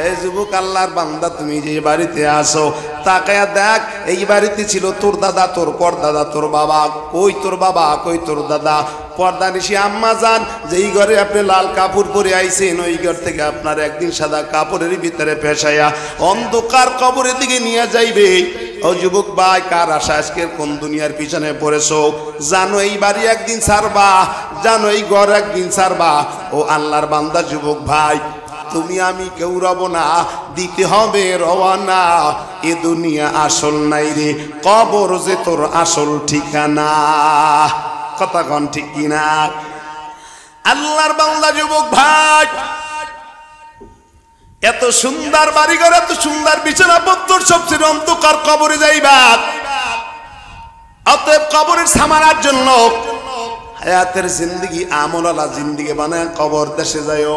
এই যুবক আল্লাহর বান্দা তুমি যে বাড়িতে আসো তাকায়া দেখ এই বাড়িতে ছিল তোর দাদা তোর পরদাদা তোর বাবা কই তোর বাবা কই তোর দাদা পর্দা নিশি আম্মা যান যেই ঘরে আপনি লাল কাপড় পরে আইছেন ওই ঘর থেকে আপনার একদিন সাদা কাপড়ের ভিতরে পেশায়া অন্ধকার কবরের দিকে নিয়ে যাইবে ও যুবক ভাই কার আশা আজকের কোন দুনিয়ার পিছনে পড়েছো জানো এই বাড়ি একদিন ছাড়বা জানো এই ঘর একদিন ছাড়বা ও আল্লাহর বান্দা যুবক ভাই তুমি আমি কেউ রব না দিতে হবে রওয়ানা এ দুনিয়া আসল নাই রে কবর যে তোর আসল ঠিকানা কথা কোন ঠিক কিনা আল্লাহর বান্দা যুবক ভাই এত সুন্দর বাড়ি ঘর এত সুন্দর বিছানাপত্তর সবচেয়ে অন্ধকার কবরে যাইবা অতএব কবরের সামানার জন্য হায়াতের জিন্দগি আমলালা জিন্দগি বানায় কবর দেশে যায়ও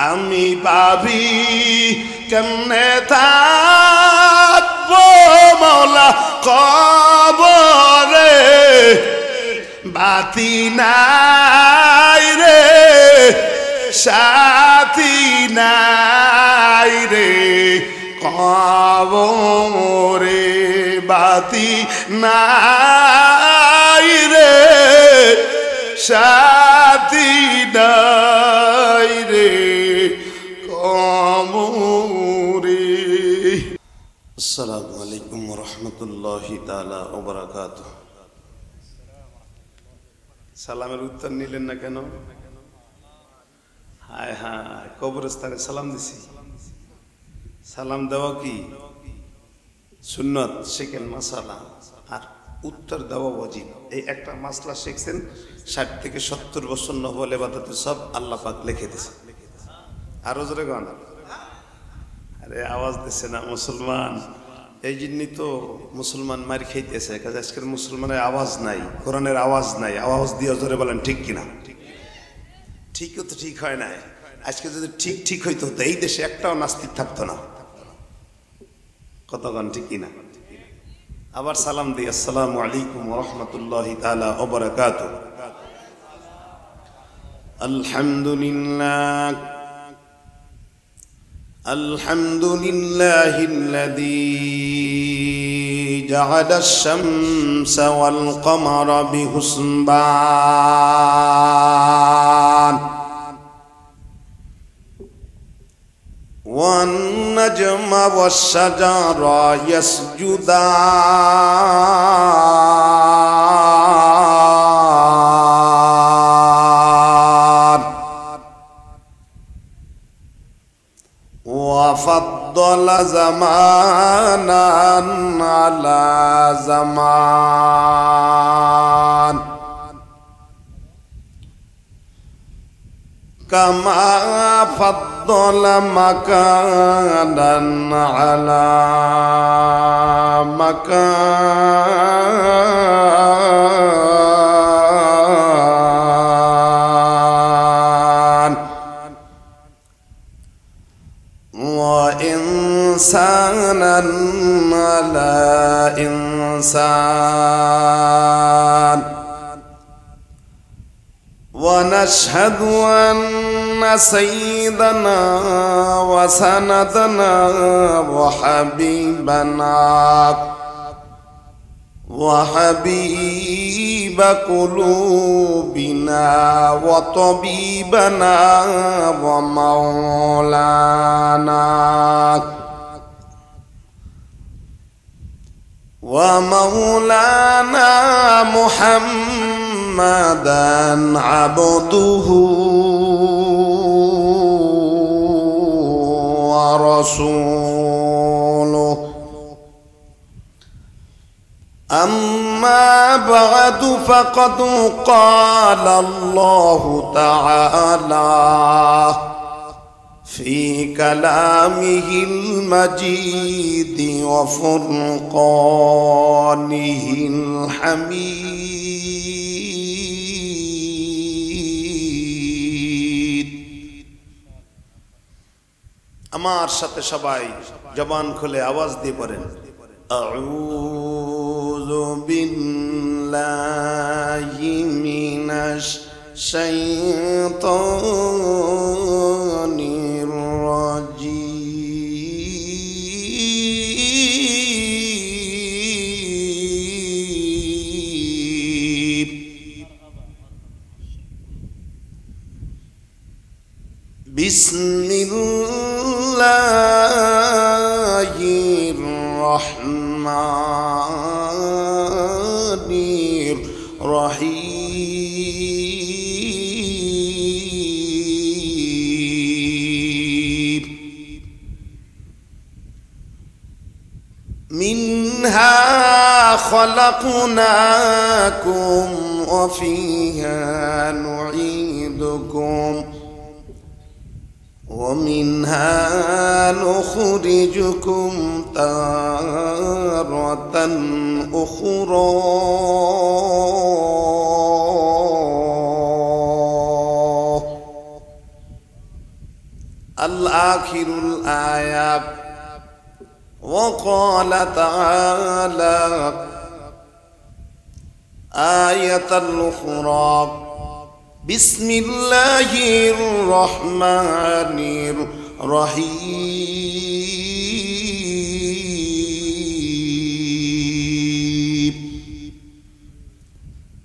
আমি ভাবি কেমনে থাকবো মওলা কবরে বাতি নাই রে সাথী নাই রে কবরে বাতি নাই রে সাথী নাই রে কবরে আসসালামু আলাইকুম ওয়া রাহমাতুল্লাহি তাআলা ওয়া বারাকাতুহু সালামের উত্তর নিলেন না কেন হায় হায় কবরস্থানে সালাম দিছি সালাম দেওয়া কি সুন্নত শিখেন মাসালা আর উত্তর দেওয়া ওয়াজিব এই একটা মাসলা শিখছেন 60 থেকে 70 বছর নফল ইবাদতে সব আল্লাহ পাক লিখে দিয়েছে আরো জোরে গান আরে আওয়াজ দিছে না মুসলমান এই জন্যই তো মুসলমান মার খাইতেছে কাজে আজকের মুসলমানের আওয়াজ নাই কোরআনের আওয়াজ নাই আওয়াজ দিয়ে জোরে বলেন ঠিক কিনা ঠিকও তো ঠিক হয় না আজকে যদি ঠিক ঠিক হইতো তো এই দেশে একটাও নাস্তিক থাকতো না কতক্ষণ ঠিক কিনা আবার সালাম দিই আসসালামু আলাইকুম ওয়া রাহমাতুল্লাহি তাআলা ওয়া বারাকাতুহু আলহামদুলিল্লাহ আলহামদুলিল্লাহিল্লাযী জাআলা আশ-শামসা ওয়াল কমারা বিহুসবান والنجم والشجر يسجدان وفضل زمانا على زمان كما فضل مكانا على مكان وإنسانا على إنسان ونشهد أن سيدنا وسندنا وحبيبنا وحبيب قلوبنا وطبيبنا ومولانا محمدا عبده ورسوله أما بعد فقد قال الله تعالى في كلامه المجيد وفرقانه الحميد আমার সাথে সবাই জবান খুলে আওয়াজ দিয়ে পড়েন আউযু বিল্লাহি মিনাশ শাইতানির রাজিম বিসমিল্লাহির রহমানির রহিম মিনহা খলাকনাকুম ওয়া ফিহা নুঈদুকুম ومنها نخرجكم تارة أخرى الآخر الآية وقال تعالى آية الأخرى بسم الله الرحمن الرحيم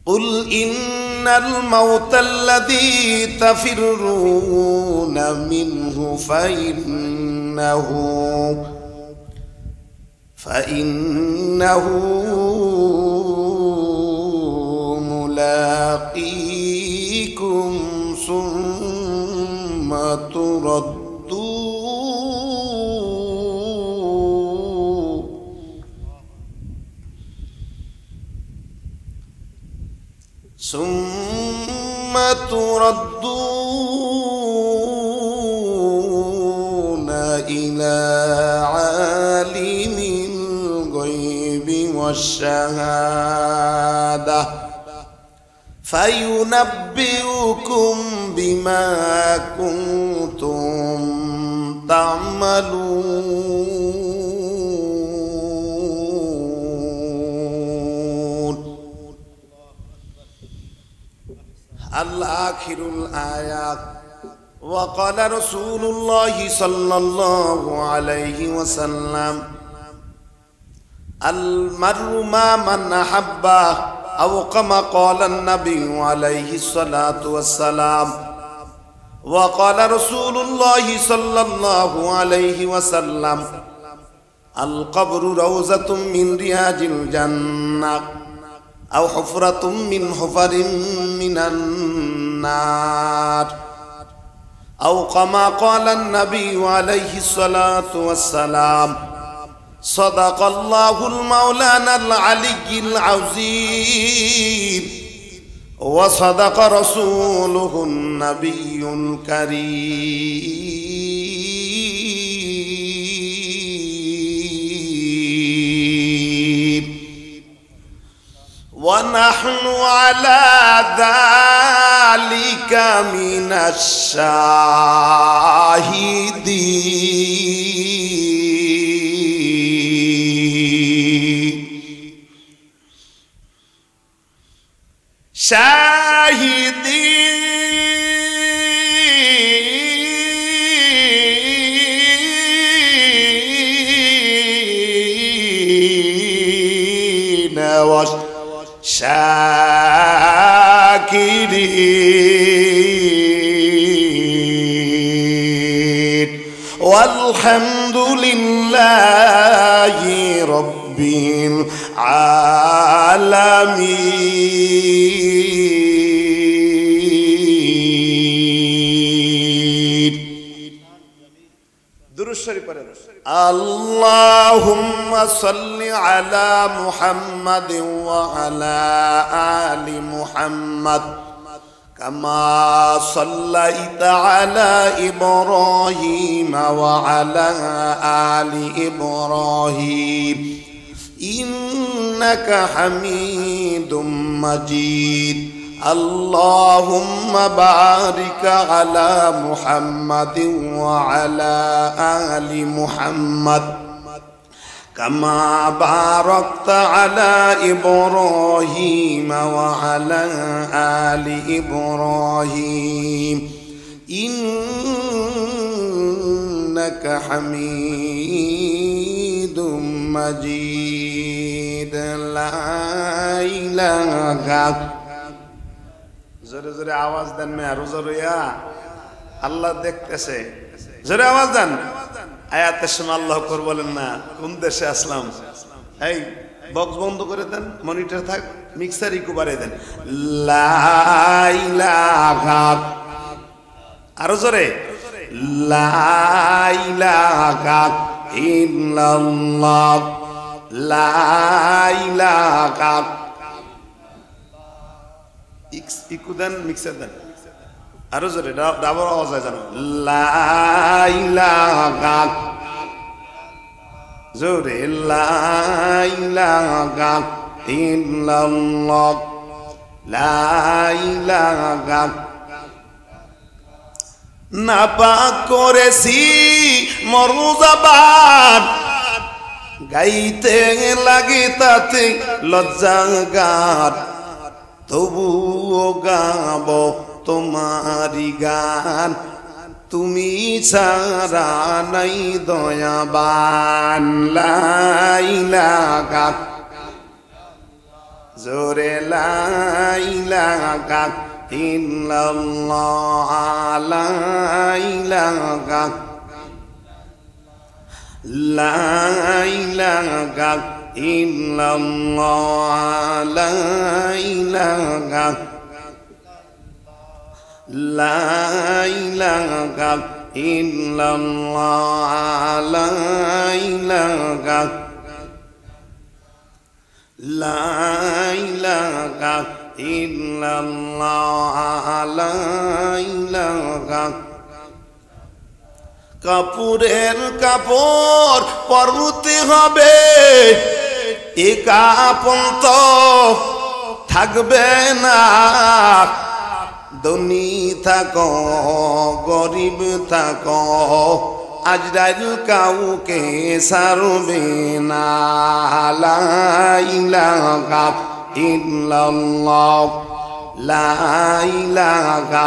قل إن الموت الذي تفرون منه فإنه ملاقيكم ثم تردون إلى عالم الغيب والشهادة فينبئكم بما كنتم تعملون الآخر الآيات وقال رسول الله صلى الله عليه وسلم المرء مع من أحبه أو كما قال النبي عليه الصلاة والسلام وقال رسول الله صلى الله عليه وسلم القبر روضة من رياض الجنة أو حفرة من حفر من النار أو كما قال النبي عليه الصلاة والسلام صدق الله المولانا العلي العظيم وصدق رسوله النبي الكريم ونحن على ذلك من الشاهدين شاهدين والشاكرين والحمد لله رب العالمين درود شريف پڑھیں اللهم صل على محمد وعلى آل محمد كما صليت على إبراهيم وعلى آل إبراهيم إنك حميد مجيد اللهم بارك على محمد وعلى آل محمد كما باركت على إبراهيم وعلى آل إبراهيم إنك حميد مجيد لا إله زر زر آواز دن میں عروض رویا আল্লাহ দেখতেছে। জোরে আওয়াজ দেন। আয়াতের সময় আল্লাহ আকবার বলেন না। কোন দেশে আসলাম? এই বক্স বন্ধ করে দেন, মনিটর থাক, মিক্সার ইকু বাড়িয়ে দেন। লা ইলাহা, আরো জোরে, লা ইলাহা ইল্লাল্লাহ, লা ইলাহা, ইকু দেন, মিক্সার দেন, আরো জোরে, ডাবল আওয়াজ হয় জানো। লা ইলাহা, জোরে, লা ইলাহা ইল্লাল্লাহ, লা ইলাহা। নাপাক করেছি মরুজাবান, গাইতে লাগে তাতে লজ্জা গান, তবুও গাব তোমারি গান, তুমি ছাড়া নাই দয়াবান। লা ইলাহা, জোরে, লা ইলাহা ইল্লাল্লাহ, লা ইলাহা, লা ইলাহা ইল্লাল্লাহ, লা ইলাহা, লা ইলাহা ইল্লাল্লাহ, লা ইলাহা, লা ইলাহা ইল্লাল্লাহ, লা ইলাহা। কাপড়ের কাপড় পরতে হবে, এ কাপড় তো থাকবে না। ধনী থাকো গরিব থাকো, আজরাইল কাউকে ছাড়বে না। লা ইলাহা ইল্লাল্লাহ, লা ইলাহা,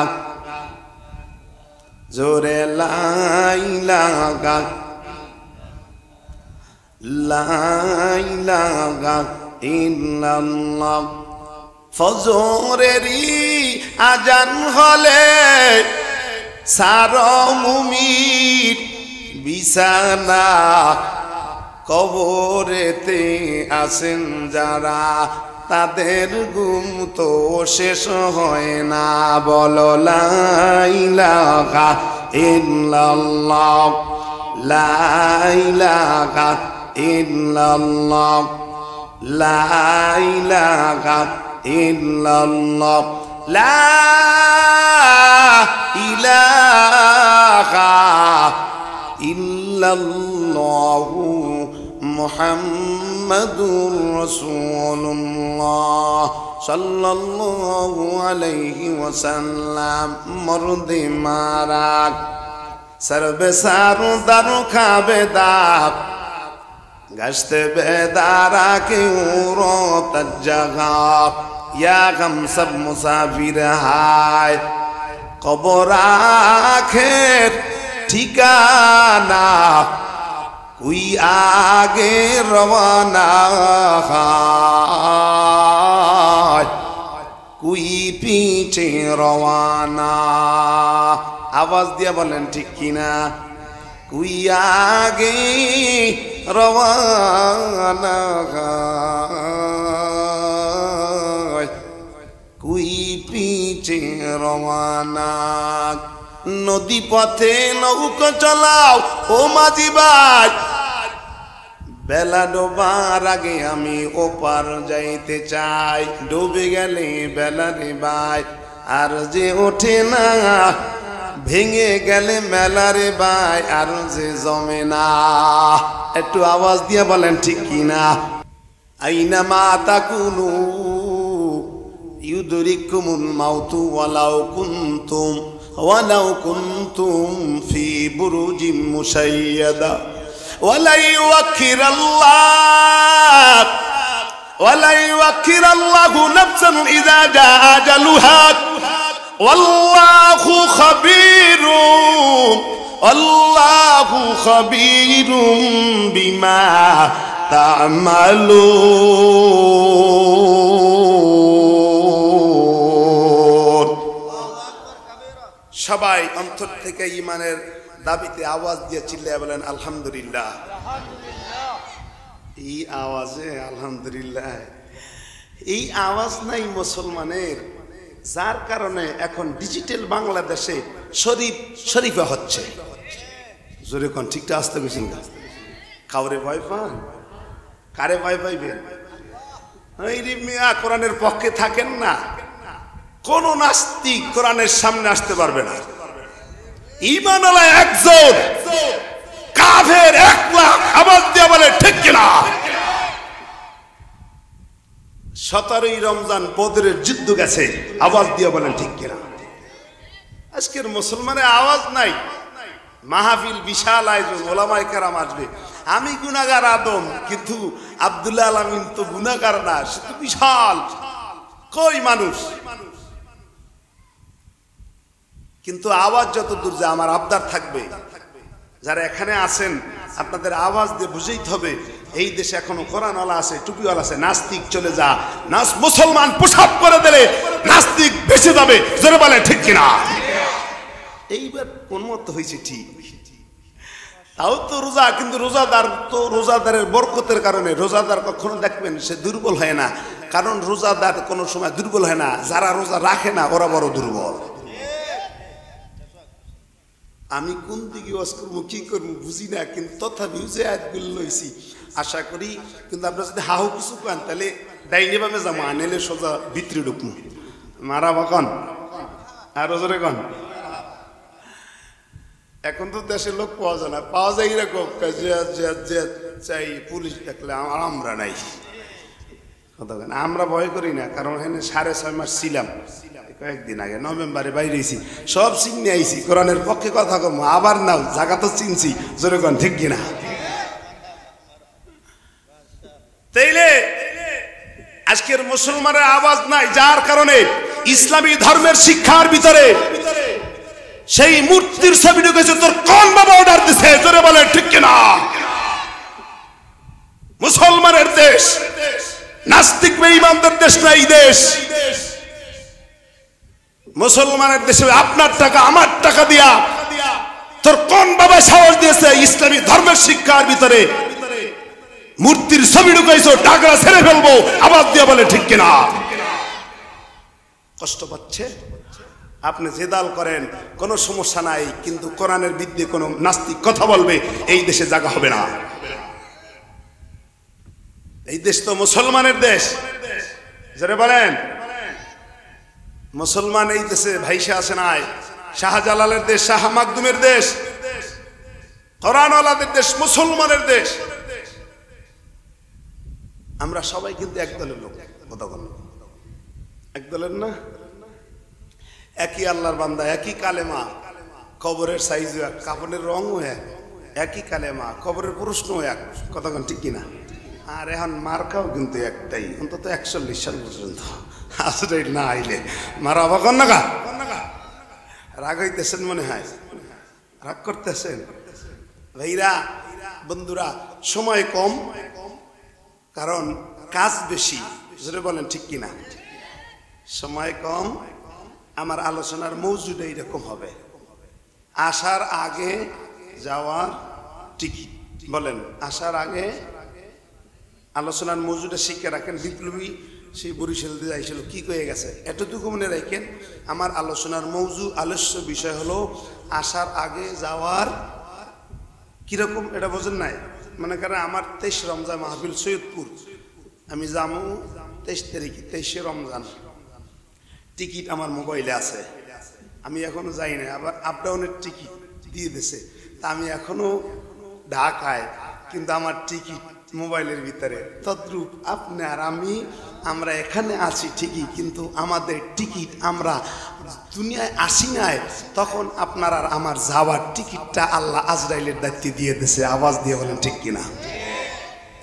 জোরে, লা ইলাহা, লা ইলাহা ইল্লাল্লাহ। ফজরেরই আজান হলে সারো মুমিন বিছানা, কবরেতে আসেন যারা, তাদের ঘুম তো শেষ হয় না। বলো লা ইলাহা ইল্লাল্লাহ, লা ইলাহা ইল্লাল্লাহ, লা ইলাহা ইল্লাল্লাহ, লা ইলাহা ইল্লাল্লাহ, মুহাম্মাদুর রাসূলুল্লাহ সাল্লাল্লাহু আলাইহি ওয়াসাল্লাম। মর্দে মারাক সরবে সারু দারু খাবে দাব, গশতে বেদারা के उरत जगह, या हम सब मुसाफिर हाय। कबर आखिर ठिकाना, कोई आगे रवाना है, कोई पीछे रवाना। आवाज दिया बोलें ठीक की ना। कोई आगे रवाना है, कोई पीछे रवाना। नदी पथे नौका चलाओ ओ माझी भाई, বেলা ডোবার আগে আমি ওপার যাইতে চাই। ডুবে গেলে বেলা রে ভাই আর যে ওঠে না, ভেঙে গেলে মেলা রে ভাই আর যে জমে না। একটু আওয়াজ দিয়ে বলেন ঠিক কিনা। আইনা মা তাকুনু ইউদরিকুমুল মাউতু ওয়ালাউ কুনতুম ফি বুরুজিম মুশাইয়াদা। ولا يوكر الله نفسا إذا جاء أجلها والله خبير بما تعملون। সবাই অন্তর থেকে ঈমানের দাবিতে আওয়াজ দিয়ে চিল্লায় বলেন আলহামদুলিল্লাহ। এই আওয়াজে আলহামদুলিল্লাহ, এই আওয়াজ নাই মুসলমানের, যার কারণে এখন ডিজিটাল বাংলাদেশে শরীফা হচ্ছে। জোরে কোন ঠিকটা আসতে গেছেন না? কাউরে ভয় পান? কারে ভয় পাইবেন? এই রে মিয়া, কোরআনের পক্ষে থাকেন না, কোন নাস্তিক কোরআনের সামনে আসতে পারবে না। ঈমানওয়ালা একজন, কাফের 1 লাখ। আওয়াজ দিয়ে বলে ঠিক কিনা? 17ই রমজান বদরের যুদ্ধ গেছে, আওয়াজ দিয়ে বলেন ঠিক কিনা? আজকের মুসলমানের আওয়াজ নাই। মাহফিল বিশাল আয়োজন, ওলামায়ে কেরাম আসবে। আমি গুনাহগার আদম, কিন্তু আব্দুল্লাহ আল আমিন তো গুনাহগার না, সে তো বিশাল কই মানুষ। কিন্তু আওয়াজ যত দূর যায় আমার আবদার থাকবে, যারা এখানে আছেন আপনাদের আওয়াজ দিয়ে বুঝাইতে হবে এই দেশে এখনো কোরআনওয়ালা আছে, টুপিওয়ালা আছে। নাস্তিক চলে যা, মুসলমান পোশাক করে দিলে নাস্তিক বেঁচে যাবে। জোরে বলে ঠিক কিনা? এইবার কোন মত হয়েছে ঠিক, তাও তো রোজা, কিন্তু রোজাদারের বরকতের কারণে রোজাদার কখনো দেখবেন সে দুর্বল হয় না, কারণ রোজাদার কোনো সময় দুর্বল হয় না, যারা রোজা রাখে না ওরা বড় দুর্বল। আমি কোন দিকে ওয়াজ করবো কি করবো বুঝি না, কিন্তু তথাপি যে আয়াতগুলো লইছি আশা করি, কিন্তু আপনারা যদি হাহু কিছু পান তাহলে ডাইনি বামে যাবো, আনেলে সোজা ভিতরে ঢুকবো। মারা বাকন আর ওজরে কন। এখন তো দেশের লোক পাওয়া যায় না, পাওয়া যায় এরকম চাই পুলিশ দেখলে আমরা নাই কথা। আমরা ভয় করি না, কারণ এখানে 6.5 মাস ছিলাম, কয়েকদিন আগে নভেম্বরে বাইরেছি, সব চিনে আইছি, কোরআনের পক্ষে কথা কম। আবার নাও জায়গা তো চিনছি, জোরে কোন ঠিক কিনা? তাইলে আজকের মুসলমানের আওয়াজ নাই, যার কারণে ইসলামী ধর্মের শিক্ষার ভিতরে সেই মূর্তির ছবি ঢুকেছে। তোর কোন বাবা অর্ডার দিছে? জোরে বলে ঠিক কিনা? মুসলমানের দেশ, নাস্তিক বেঈমানদের দেশ না এই দেশ। মুসলমানের দেশে আপনার টাকা আমার টাকা দিয়া তোর কোন বাবা সাহস দিয়েছে ইসলামী ধর্মের শিক্ষার ভিতরে মূর্তির ছবি ঢুকাইছো? টাকা ছেড়ে ফেলবো। আওয়াজ দিয়ে বলে ঠিক কিনা? কষ্ট পাচ্ছে? আপনি জেদাল করেন, কোনো সমস্যা নাই, কিন্তু কোরআনের বিরুদ্ধে কোন নাস্তিক কথা বলবে এই দেশে জায়গা হবে না। এই দেশ তো মুসলমানের দেশ। যারা বলেন মুসলমান এই দেশে ভাইসে আসে নাই। শাহজালালের দেশ, শাহ মাকদুমের দেশ, কোরআনওয়ালাদের দেশ, মুসলমানের দেশ। আমরা সবাই কিন্তু এক দলের লোক, কথা বলেন এক দলের না, একই আল্লাহর বান্দা, একই কালেমা, কবরের সাইজ এক, কাপড়ের রঙও এক, একই কালেমা, কবরের প্রশ্ন এক, কতক্ষণ ঠিক কিনা? আর এখন মার্কাও কিন্তু একটাই, অন্তত 41 সাল পর্যন্ত। আসলে না আইলে মারা বাকন না গা, রাগ হইতেছেন মনে হয়, রাগ করতেছেন ভাইরা বন্ধুরা। সময় কম, কারণ কাজ বেশি। জোরে বলেন ঠিক কিনা? সময় কম, আমার আলোচনার মৌজুদ এইরকম হবে। আসার আগে যাওয়ার টিকিট, বলেন আসার আগে আলোচনার মৌজুদে শিখে রাখেন। বিপ্লবী সেই বরিশাল দিয়ে যাইছিল, কি কয়ে গেছে এতটুকু মনে রাখেন। আমার আলোচনার মৌজু, আলস্য বিষয় হলো আসার আগে যাওয়ার কিরকম, এটা বোঝেন নাই? মনে করেন আমার 23 রমজান মাহফিল সৈয়দপুর, আমি যাবো 23 তারিখে, 23শে রমজান। টিকিট আমার মোবাইলে আছে, আমি এখনো যাই না, আবার আপ ডাউনের টিকিট দিয়ে দিছে। তা আমি এখনো ঢাকায়, কিন্তু আমার টিকিট মোবাইলের ভিতরে। তদ্রূপ আপনি আর আমরা এখানে আছি ঠিকই, কিন্তু আমাদের টিকিট, আমরা দুনিয়ায় আসি নাই, তখন আপনার আর আমার যাওয়ার টিকিটটা আল্লাহ আজরাইলের দায়িত্বে দিয়ে দিয়েছে। আওয়াজ দিয়ে বলেন ঠিক কিনা?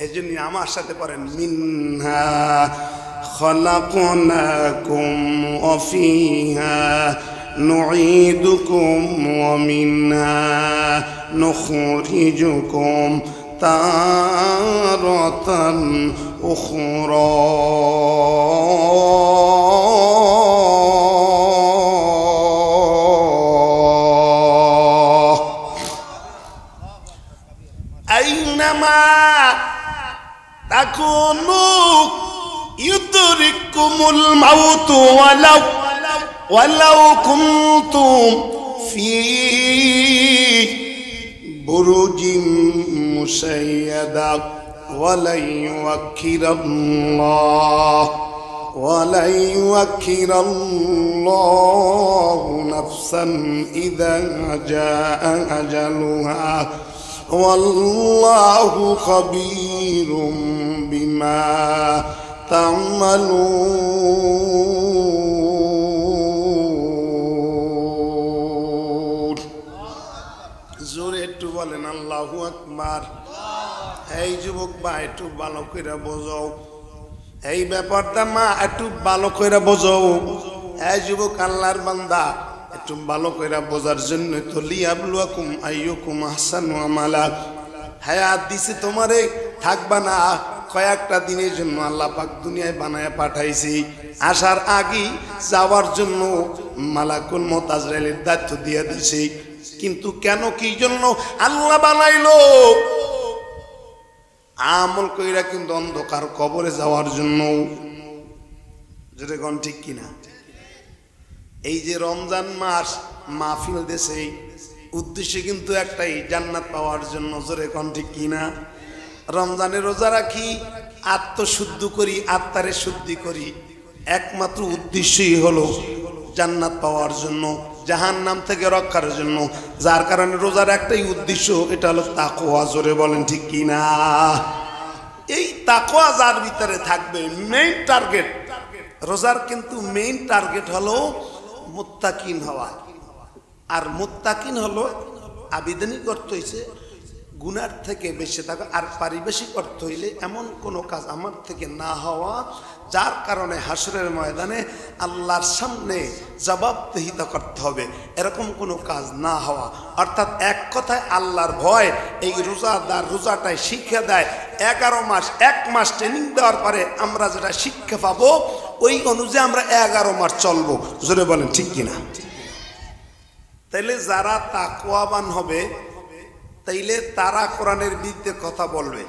এই জন্য আমার সাথে পড়েন, মিনহা খলাকনাকুম ওয়া ফিহা নুঈদুকুম ওয়া মিনহা নুখরিজুকুম তারাতান উখরা। আইনামা তাকুনু ইউদরিকুমুল মাউতু ওয়ালাউ কুনতুম ফি বুরুজিম মুশাইয়াদা ওয়ালা ইউআখিরাল্লাহু নাফসান ইযা জাআ আজালুহা ওয়াল্লাহু খাবীরুম বিমা তা'মালুন। জোরে একটু বলেন আল্লাহু আকবার। এই যুবক মা একটু ভালো করে বোঝাও এই ব্যাপারটা, মা একটু ভালো করে বোঝাও। এই যুবক আল্লাহর বান্দা একটু ভালো করে বোঝার জন্য তো লিয়াবলুয়াকুম আইয়ুকুম আহসানু আমালা। হায়াত দিছে তোমারে, থাকবা না কয়েকটা দিনের জন্য আল্লাহ পাক দুনিয়ায় বানায় পাঠাইছি। আসার আগেই যাওয়ার জন্য মালাকুল মউত আজরাইলের দায়িত্ব দিয়ে দিয়েছি। কিন্তু কেন কি জন্য আল্লাহ বানাইলো? আমল কইরা কিন্তু অন্ধকার কবরে যাওয়ার জন্য। যেটা কোন ঠিক কিনা? এই যে রমজান মাস মাহফিল দেশে উদ্দেশ্য কিন্তু একটাই, জান্নাত পাওয়ার জন্য। জোরে কোন ঠিক কিনা? রমজানের রোজা রাখি, আত্মশুদ্ধ করি, আত্মারে শুদ্ধি করি, একমাত্র উদ্দেশ্যই হলো জান্নাত পাওয়ার জন্য, জাহান্নাম থেকে রক্ষার জন্য। যার কারণে রোজার একটাই উদ্দেশ্য, এটা হলো তাকওয়া। জোরে বলেন ঠিক কিনা? এই তাকওয়া যার ভিতরে থাকবে, মেইন টার্গেট রোজার, কিন্তু মেইন টার্গেট হলো মুত্তাকিন হওয়া। আর মুত্তাকিন হলো আবেদনই করতে হয়েছে গুনার থেকে বেঁচে থাকা, আর পারিবেশিক অর্থ হইলে এমন কোনো কাজ আমার থেকে না হওয়া যার কারণে হাসরের ময়দানে আল্লাহর সামনে জবাবদিহিতা করতে হবে, এরকম কোনো কাজ না হওয়া। অর্থাৎ এক কথায় আল্লাহর ভয়। এই রোজাদার রোজাটাই শিক্ষা দেয়। 11 মাস, 1 মাস ট্রেনিং দেওয়ার পরে আমরা যেটা শিক্ষা পাবো ওই অনুযায়ী আমরা 11 মাস চলবো। জোরে বলেন ঠিক কিনা? তাইলে যারা তাকওয়াবান হবে তাইলে তারা কোরআনের বিরুদ্ধে কথা বলবে।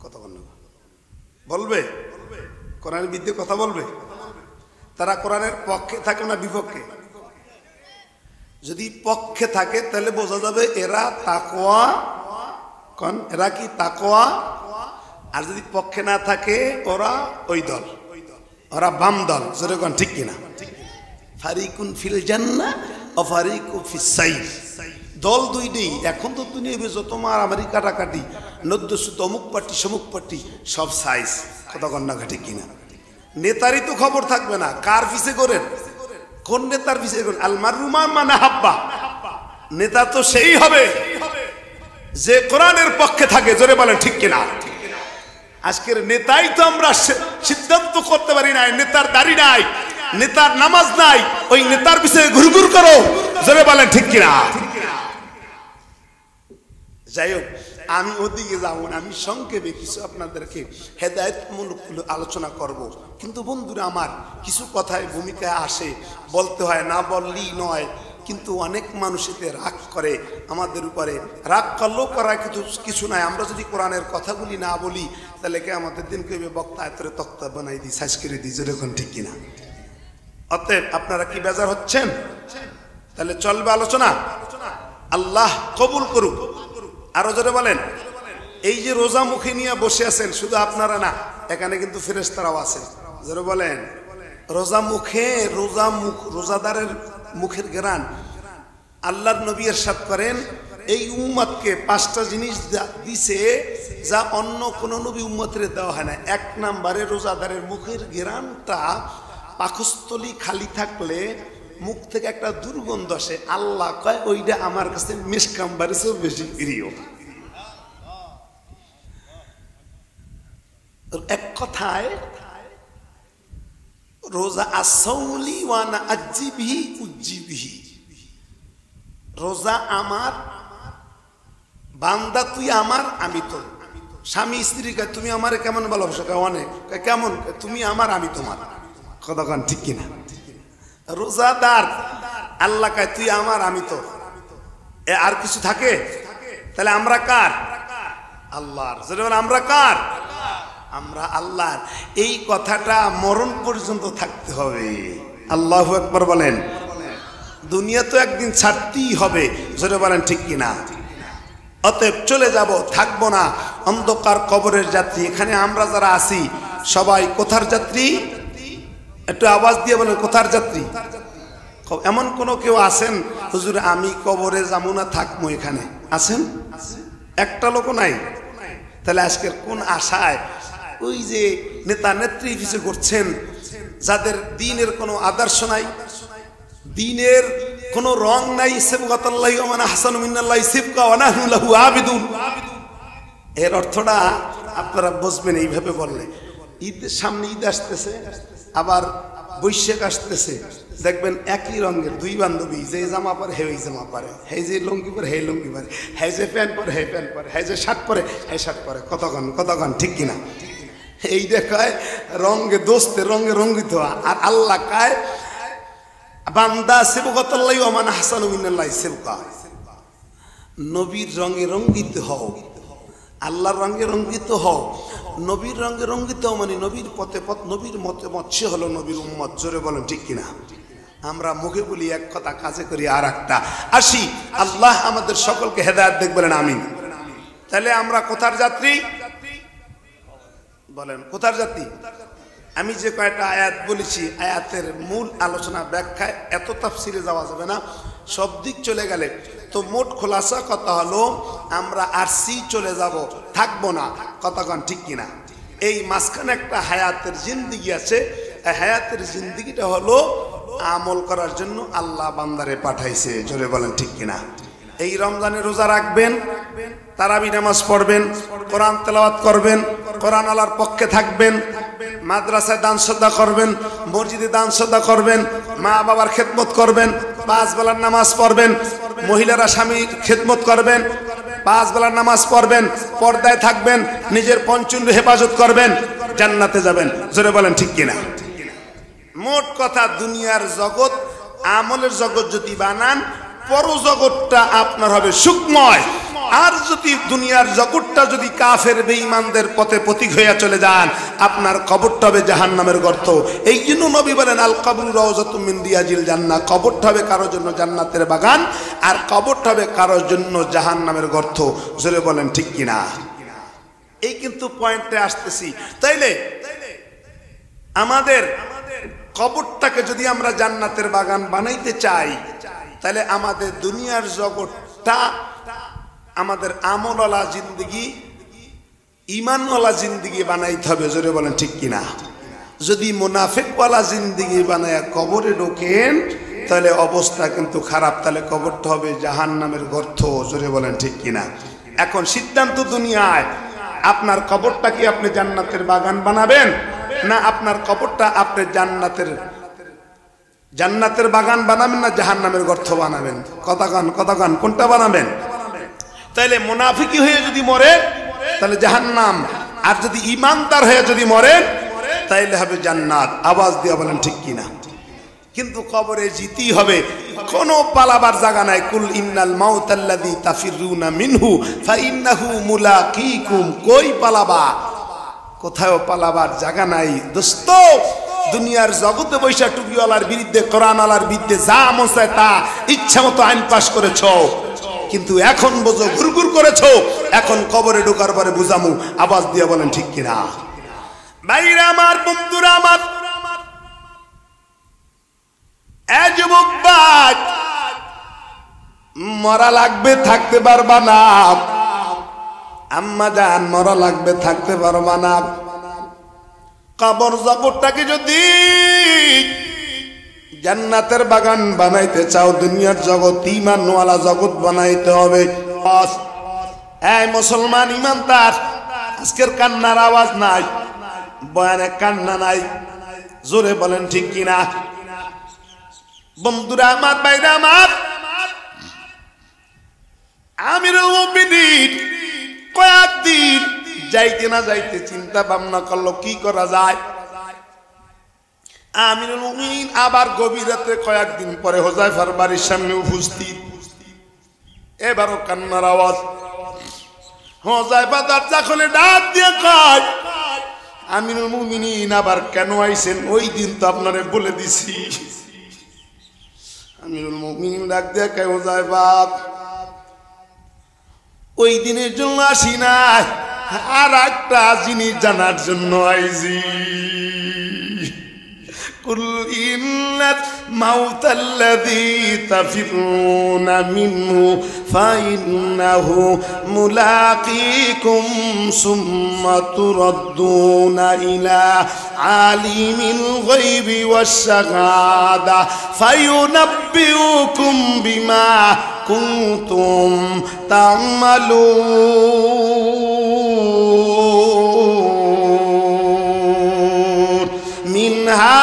কথা বলবে, কোরআনের বিরুদ্ধে কথা বলবে। তারা কোরআনের পক্ষে থাকে না বিপক্ষে? যদি পক্ষে থাকে তাহলে বোঝা যাবে এরা তাকওয়া, কোন এরা কি তাকওয়া। আর যদি পক্ষে না থাকে ওরা ওই দল, ওরা বাম দল। যেরকম ঠিক কিনা? ফারিকুন ফিল জান্নাহ ওয়া ফারিকুন ফিস সাইর। দল দুইটাই। এখন তো দুনিয়া যত মারামারি কাটাকাটি, নদ্যসুত অমুক পার্টি সমুক পার্টি সব সাইজ। কথা কন্যা ঠিক কিনা? নেতারই তো খবর থাকবে না কার পিছে করেন, কোন নেতার পিছে করেন। আলমারুমা মানে হাব্বা, নেতা তো সেই হবে যে কোরআনের পক্ষে থাকে। জোরে বলেন ঠিক কিনা? আজকের নেতাই তো আমরা সিদ্ধান্ত করতে পারি নাই। নেতার দাড়ি নাই, নেতার নামাজ নাই, ওই নেতার পিছনে ঘুরঘুর করো। জোরে বলেন ঠিক কিনা? যাই হোক, আমি ওদিকে যাব না। আমি সংক্ষেপে কিছু আপনাদেরকে হেদায়েতমূলক আলোচনা করব। কিন্তু বন্ধুরা আমার, কিছু কথায় ভূমিকায় আসে, বলতে হয়, না বললেই নয়। কিন্তু অনেক মানুষ এতে রাগ করে আমাদের উপরে। রাগ করলেও করার কিছু নাই। আমরা যদি কোরআনের কথাগুলি না বলি তাহলে কে আমাদের দিন কেবে বক্তা এতরে তক্তা বানাই দিই, সাইজ করে দিই। যেরকম ঠিক কিনা? অতএব আপনারা কি বেজার হচ্ছেন? তাহলে চলবে আলোচনা। আল্লাহ কবুল করুক। আরো জোরে বলেন। এই যে রোজা মুখে নিয়ে বসে আছেন, শুধু আপনারা না, এখানে কিন্তু ফেরেশতারাও আছে। জোরে বলেন। রোজা মুখে, রোজাদারের মুখের ঘ্রাণ। আল্লাহর নবী ইরশাদ করেন, এই উম্মতকে 5টা জিনিস দিছে যা অন্য কোন নবী উম্মতের দেওয়া হয় না। 1 নম্বরে রোজাদারের মুখের ঘ্রাণটা, পাকস্থলী খালি থাকলে মুখ থেকে একটা দুর্গন্ধ আসে। আল্লাহ কয় ওইটা আমার কাছে মিসকাম্বারের চেয়েও বেশি প্রিয়। এক কথায় রোজা আসৌলি ওয়ানা আজিবিহি উজ্জিবিহি। রোজা আমার, বান্দা তুই আমার, আমি তোর। স্বামী স্ত্রীকে তুমি আমারে কেমন ভালোবাসো? অনেক। কেমন? তুমি আমার, আমি তোমার। কতক্ষণ ঠিক কিনা? রোজাদার আল্লাহ কয় তুই আমার, আমি তোর। আর কিছু থাকে? তাহলে আমরা কার? আল্লাহর। আমরা কার? আমরা আল্লাহর। এই কথাটা মরণ পর্যন্ত থাকতে হবে। আল্লাহু আকবার বলেন। দুনিয়া তো একদিন ছাড়তেই হবে, জোরে বলেন ঠিক কিনা? অতএব চলে যাব, থাকবো না। অন্ধকার কবরের যাত্রী। এখানে আমরা যারা আছি সবাই কোথার যাত্রী? একটু আওয়াজ দিয়ে বলেন, কোথার যাত্রী? এমন কোন কেউ আছেন হুজুর আমি কবরে যাবো না, থাকবো এখানে? আছেন? একটা লোক নাই। তাহলে আজকের কোন আশায় ওই যে নেতা নেত্রী পিছু করছেন, যাদের দিনের কোনো আদর্শ নাই, দিনের কোনো রং নাই। সিবগাতাল্লাহি ওয়া মান আহসানু মিনাল্লাহি সিবকা ওয়া নাহনু লাহু আবিদুন। এর অর্থটা আপনারা বুঝবেন এইভাবে বললে। ঈদের সামনে ঈদ আসতেছে, আবার বৈশাখ আসতেছে, দেখবেন একই রঙের দুই বান্ধবী, যে জামা পরে হে ওই জামা পরে, হে যে লুঙ্গি পরে হে লুঙ্গি পরে, হে যে প্যান্ট পরে হে প্যান্ট পরে, হে যে শার্ট পরে হে শার্ট পরে। কতক্ষণ ঠিক কিনা? এই দেখায় রঙে দোস্তে রঙে রঙ্গিত। আর আল্লাহ কায় বান্দা সিবগাতাল্লাহি ওয়া মান আহসানু মিনাল্লাহি সিবকা। নবীর রঙে রঙ্গিত হও, আল্লাহর রঙে রঙ্গিত হও। নবীর রঙে রঙ্গিত হও মানে নবীর পথে পথ, নবীর মতে মৎস্য হলো নবীর উম্মত। জোরে বলেন ঠিক কিনা? আমরা মুখে বলি এক কথা, কাজে করি আর একটা। আসি, আল্লাহ আমাদের সকলকে হেদায়েত দেখ, বলেন আমিন। তাহলে আমরা কোথার যাত্রী? বলেন কোথার যাত্রী? আমি যে কয়টা আয়াত বলেছি, আয়াতের মূল আলোচনা ব্যাখ্যায় এত তাফসিরে যাওয়া যাবে না, সব দিক চলে গেলে তো মোট খোলাসা কথা হলো আমরা আসছি, চলে যাব, থাকবো না। কতক্ষণ ঠিক কিনা? এই মাঝখানে একটা হায়াতের জিন্দিগি আছে। এই হায়াতের জিন্দিগিটা হলো আমল করার জন্য আল্লাহ বান্দারে পাঠাইছে। জোরে বলেন ঠিক কিনা? এই রমজানে রোজা রাখবেন, তারাবি নামাজ পড়বেন, কোরআন তেলাওয়াত করবেন, কোরআন আল্লাহর পক্ষে থাকবেন, মাদ্রাসায় দান শ্রদ্ধা করবেন, মসজিদে দান শ্রদ্ধা করবেন, মা বাবার খেদমত করবেন, 5 বেলার নামাজ পড়বেন, মহিলারা স্বামীর খেদমত করবেন, 5 বেলার নামাজ পড়বেন, পর্দায় থাকবেন, নিজের পঞ্চুন্ড হেফাজত করবেন, জান্নাতে যাবেন। জোরে বলেন ঠিক কিনা? মোট কথা দুনিয়ার জগৎ আমলের জগৎ যদি বানান, পরজগৎটা আপনার হবে সুখময়। আর যদি দুনিয়ার জগৎটা যদি কাফের বেঈমানদের পথে পথিক হইয়া চলে যান, আপনার কবরটা হবে জাহান্নামের গর্ত। এই জন্য নবী বলেন আল কবরু রাউযাতুম মিন রিয়াজিল জান্নাহ। কবরটা হবে কারোর জন্য জান্নাতের বাগান, আর কবরটা হবে কারোর জন্য জাহান্নামের গর্ত। জোরে বলেন ঠিক কিনা? এই কিন্তু পয়েন্টে আসতেছি। তাইলে আমাদের কবরটাকে যদি আমরা জান্নাতের বাগান বানাইতে চাই, তাহলে আমাদের দুনিয়ার জগৎটা আমাদের আমলওয়ালা জিন্দেগি, ইমানওয়ালা জিন্দেগি বানাইতে হবে। জোরে বলেন ঠিক কিনা? যদি মুনাফিকওয়ালা জিন্দেগি বানায় কবরে ঢোকেন, তাহলে অবস্থা কিন্তু খারাপ। তাহলে কবরটা হবে জাহান্নামের গর্ত। জোরে বলেন ঠিক কিনা? এখন সিদ্ধান্ত দুনিয়ায়, আপনার কবরটা কি আপনি জান্নাতের বাগান বানাবেন, না আপনার কবরটা আপনি জান্নাতের বাগান বানাবেন, না জাহান্নামের গর্ত বানাবেন? কতক্ষণ কোনটা বানাবেন? তাইলে মুনাফিকি হয়ে যদি মরেন তাহলে জাহান্নাম, আর যদি ইমানদার হয়ে যদি মরেন তাইলে হবে জান্নাত। আওয়াজ দিয়ে বলেন ঠিক কিনা? কিন্তু কবরে জিতেই হবে, কোনো পালাবার জায়গা নাই। কুল ইন্নাল মাউতাল্লাযী তাফিরুনা মিনহু ফাইন্নাহু মুলাকীকুম। কই পালাবা? কোথাও পালাবার জায়গা নাই দোস্ত। দুনিয়ার জগতে বৈশা টুপিওয়ালার বিরুদ্ধে, কোরআনওয়ালার বিরুদ্ধে যা মন চায় তা ইচ্ছা মতো আইন পাশ করেছ, কিন্তু এখন বোঝো গুরগুর করেছো। এখন কবরে ঢোকার পরে বুঝামু। আওয়াজ দিয়ে বলেন ঠিক কিনা? ভাইরা আমার, বন্ধুরা আমার, এ যুবক ভাই, মরা লাগবে, থাকতে পারবা না। আম্মা জান, মরা লাগবে, থাকতে পারবা না। কবর জগৎটাকে যদি জান্নাতের বাগান বানাইতে চাও, দুনিয়ার জগৎ ঈমানওয়ালা জগৎ বানাইতে হবে। এই মুসলমান ঈমানদার, আজকের কান্নার আওয়াজ নাই, বয়ানে কান্না নাই। জোরে বলেন ঠিক কিনা? বন্ধুরা আমার, ভাইরা আমার, আমিরুল মুমিনিন কয়েকদিন যাইতে না যাইতে চিন্তা ভাবনা করলো কি করা যায়। আমিরুল মুমিনিন আবার গভীর রাতে কয়েকদিন পরে হুযায়ফার বাড়ির সামনে উপস্থিত। এবারও কান্নার আওয়াজ। হুযায়ফা দরজা খুলে ডাক দিয়ে কয়, আমিরুল মুমিনিন আবার কেন আইছেন? ওই দিন তো আপনারে বলে দিছি। আমিরুল মুমিনিন ডাক দিয়ে কয়, হুযায়ফা ওই দিনের জন্য আসি নাই, আর একটা জিনিস জানার জন্য আইছি। কুল ইন্নাল মাউতাল্লাযী তাফিরুনা মিনহু ফাইন্নাহু মুলাকীকুম সুম্মা তুরাদ্দুনা ইলা আলিমিল গায়বি ওয়াশ শাহাদা ফায়ুনাব্বিউকুম বিমা কুনতুম তা'মালুন। মিনহা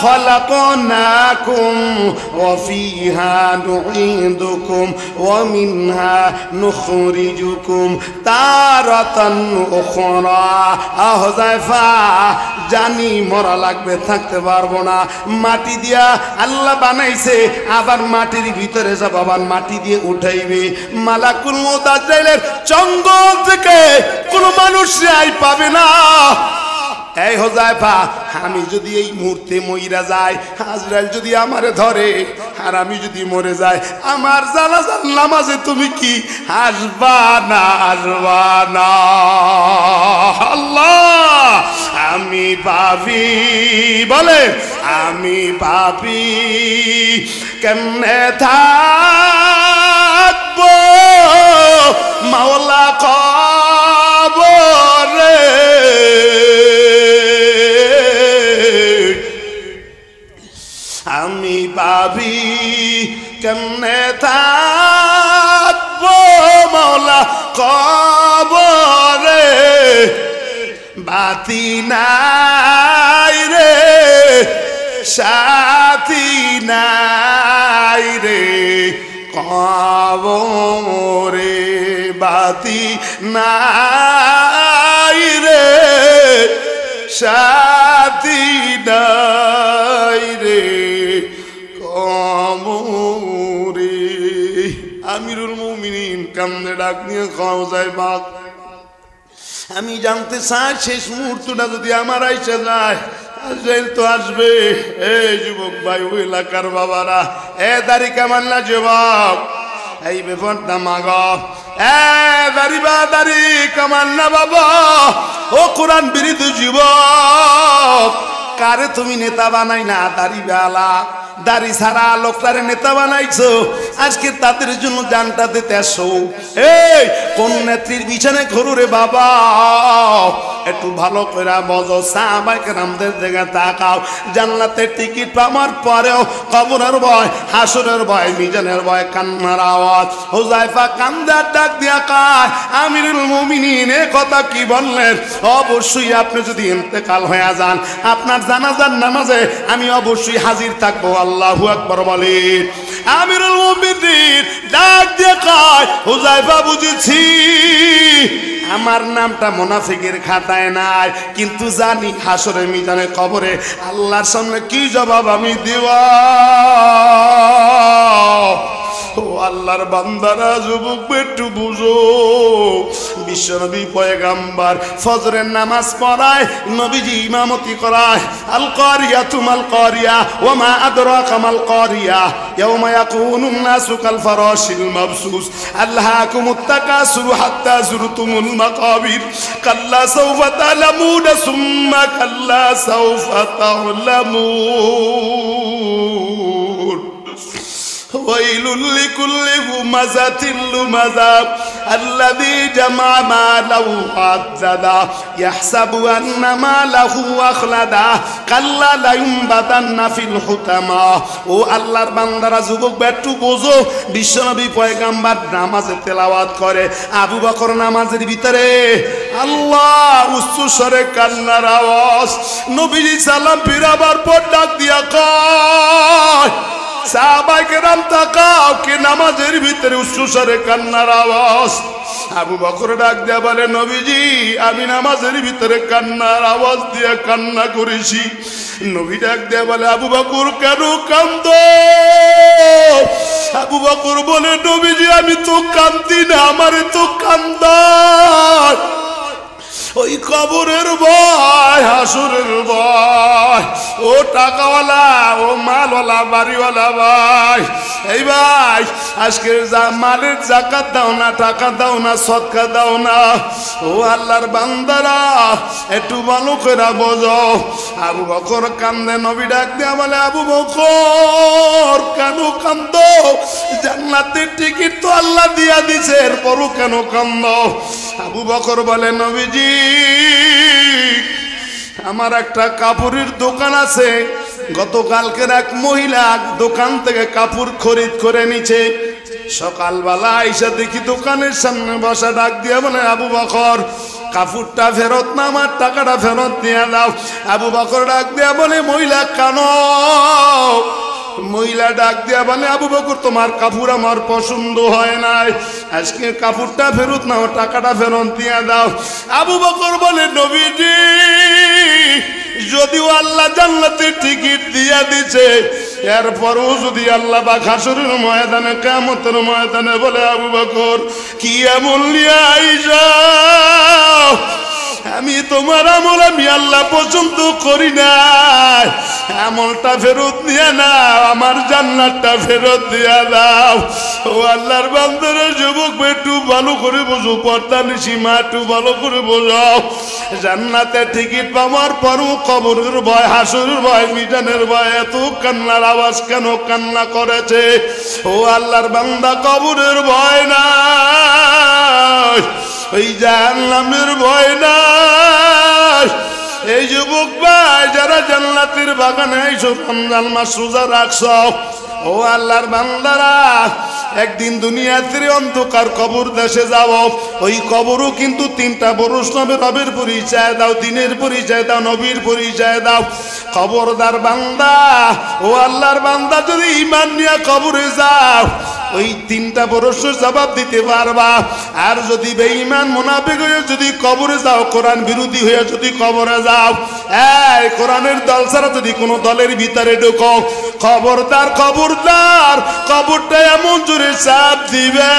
خلقناكم وفيها نعيدكم ومنها نخرجكم تارة أخرى। হুযায়ফা জানি মরা লাগবে, থাকতে পারবো না। মাটি দিয়া আল্লাহ বানাইছে, আবার মাটির ভিতরে যাব, আবার মাটি দিয়ে উঠাইবে। মালাকুল মউত আজরাইলের জঙ্গল থেকে কোনো মানুষ রেহাই পাবে না। এই হুযায়ফা আমি যদি এই মুহূর্তে মইরা যাই, আজরাইল যদি আমারে ধরে আর আমি যদি মরে যাই, আমার জানাজার নামাজে তুমি কি আসবা না? আসবা না? আল্লাহ আমি পাপী, বলে আমি পাপী, কেমনে থাকবো মাওলা কবরে? আমি পাপী কেমনে থাকবো মাওলা কবরে? বাতি নাই রে, সাথী নাই রে কবরে, বাতি নাই রে, সাথী নাই রে কবরে। আমিরুল মুমিনিন কান্দে ডাক নিয়ে হুযায়ফা আমি জানতে চাই শেষ মুহূর্তটা যদি আমার আইসা যায়, আজরাইল তো আসবে। এই যুবক ভাই, ওই এলাকার বাবারা, এ দাড়ি কামান্না যুবক, এই ব্যাপারটা মাগ, এ দাড়ি বা দাড়ি কামান্না বাবা, ও কোরআন বিরোধী যুবক, কারে তুমি নেতা বানাই না? দাড়ি বালা, দাড়ি ছাড়া লোকটারে নেতা বানাইছো, আজকে তাদের জন্য জানটা দিতে আসো। এই কোন নেত্রীর বিছানে ঘুরু রে বাবা? একটু ভালো করে বজো, সাহাবায়ে কেরামদের দিকে তাকাও। জান্নাতের টিকিট পাওয়ার পরেও কবরের ভয়, হাসরের ভয়, মিজানের ভয়, কান্নার আওয়াজ। হুযায়ফা কান্দার ডাক দিয়া কয়, আমিরুল মুমিনিন এ কথা কি বললেন? অবশ্যই আপনি যদি ইন্তেকাল হয়ে যান, আপনার জানাজার নামাজে আমি অবশ্যই হাজির থাকবো। আল্লাহু আকবার বলেন। আমিরুল মুমিনিন ডাক দিয়ে কয়, হুযায়ফা বুঝেছি আমার নামটা মুনাফিকের খাতায় নাই, কিন্তু জানি হাসরে মিজানে কবরে আল্লাহর সামনে কি জবাব আমি দিব। ও আল্লাহর বান্দারা, যুবক একটু বুঝো, বিশ্বনবী পয়গাম্বার ফজরের নামাজ পড়ায়, নবীজি ইমামতি করায়। আল কারিয়াতু মাল কারিয়া ওয়া মা আদরাকা মাল কারিয়া ইয়াওমা ইয়াকুনুন নাসু কাল ফারাশিল মাবসুস আল্লাহাকুমুত তাকাসুরু হাত্তা যুরতুমুল মাকাবির কাল্লা সাওফা তা'লামুনা সুম্মা কাল্লা সাওফা তা'লামুন ওয়াইলুল লিকুল্লি হুমাযাতিল লুমাযা الذي جمع ماله وعدده يحسب أن ماله أخلده كلا لينبذن في الحطمة। ও আল্লাহর বান্দারা, যুবক একটু বোঝো, বিশ্বনবী পয়গাম্বার নামাজে তেলাওয়াত করে, আবু বকর নামাজের ভিতরে আল্লাহ উচ্চ স্বরে কান্নার আওয়াজ। নবীজি সালাম ফিরাবার পর ডাক দিয়া কয়, সাহাবায়ে কেরাম তাকাও, কে নামাজের ভিতরে উচ্চস্বরে কান্নার আওয়াজ? আবু বকর ডাক দিয়া বলে, নবীজি আমি নামাজের ভিতরে কান্নার আওয়াজ দিয়ে কান্না করেছি। নবী ডাক দিয়া বলে, আবু বকর কেন কান্দো? আবু বকর বলে, নবীজি আমি তো কান্দি না, আমারে তো কান্দা ওই কবরের ভয়, হাসুরের ভয়। ও টাকাওয়ালা, ও মালওয়ালা, বাড়িওয়ালা ভাই, এই ভাই আজকে মালের যাকাত দাও না, টাকা দাও না, সদকা দাও না। ও আল্লাহর বান্দারা একটু ভালো করে বোঝো। আবু বকর কান্দে, নবী ডাক দিয়া বলে, আবু বকর কেন কান্দো? জান্নাতের টিকিট তো আল্লাহ দিয়া দিছে, এরপরও কেন কান্দো? আবু বকর বলে, নবীজি আমার একটা কাপড়ের দোকান আছে, গতকালকের এক মহিলা দোকান থেকে কাপড় খরিদ করে নিছে। সকালবেলা আইসা দেখি দোকানের সামনে বসা, ডাক দিয়া বলে, আবু বকর কাপড়টা ফেরত না, আমার টাকাটা ফেরত দিয়ে দাও। আবু বকর ডাক দিয়া বলে, মহিলা কেন? মহিলা ডাক দিয়া বলে, আবু বকর তোমার কাপড় আমার পছন্দ হয় নাই, আজকে কাপড়টা ফেরত নাও, টাকাটা ফেরত দিয়ে দাও। আবু বকর বলে, নবীজি যদিও আল্লাহ জান্নাতের টিকিট দিয়া দিছে, এরপরও যদি আল্লাহ বা হাসরের ময়দানে, কিয়ামতের ময়দানে বলে, আবু বকর কি এমন নিয়ে আইসা আমি তোমার আমল আমি আল্লাহ পছন্দ করি না, আমলটা ফেরত দিয়ে না, আমার জান্নাতটা ফেরত দিয়ে দাও। ও আল্লাহর বান্দারা, যুবক একটু ভালো করে বোঝো, পর্দা নিশি মা একটু ভালো করে বোঝাও। জান্নাতের টিকিট পাওয়ার পরও কবরের ভয়, হাসরের ভয়, মিজানের ভয়, এত কান্নার আওয়াজ কেন কান্না করেছে? ও আল্লাহর বান্দা, কবরের ভয় না, ওই জাহান্নামের ভয় নাই। এই যুবক ভাই যারা জান্নাতের বাগানে এইসব রমজান মাস রোজা রাখছ, ও আল্লাহর বান্দারা, একদিন দুনিয়াতে অন্ধকার কবর দেশে যাব। ওই কবরও কিন্তু তিনটা বরস নবে, রবের পরিচয় দাও, দিনের পরিচয় দাও, নবীর পরিচয় দাও। খবরদার বান্দা, ও আল্লাহর বান্দা, যদি ঈমান নিয়ে কবরে যাও ওই তিনটা বরসের জবাব দিতে পারবা। আর যদি বেঈমান মুনাফিক হয়ে যদি কবরে যাও, কোরআন বিরোধী হয়ে যদি কবরে যাও, এই কোরআনের দল ছাড়া যদি কোনো দলের ভিতরে ঢুকো, খবরদার খবরদার, কবরটা এমন জোরে চাপ দিবে,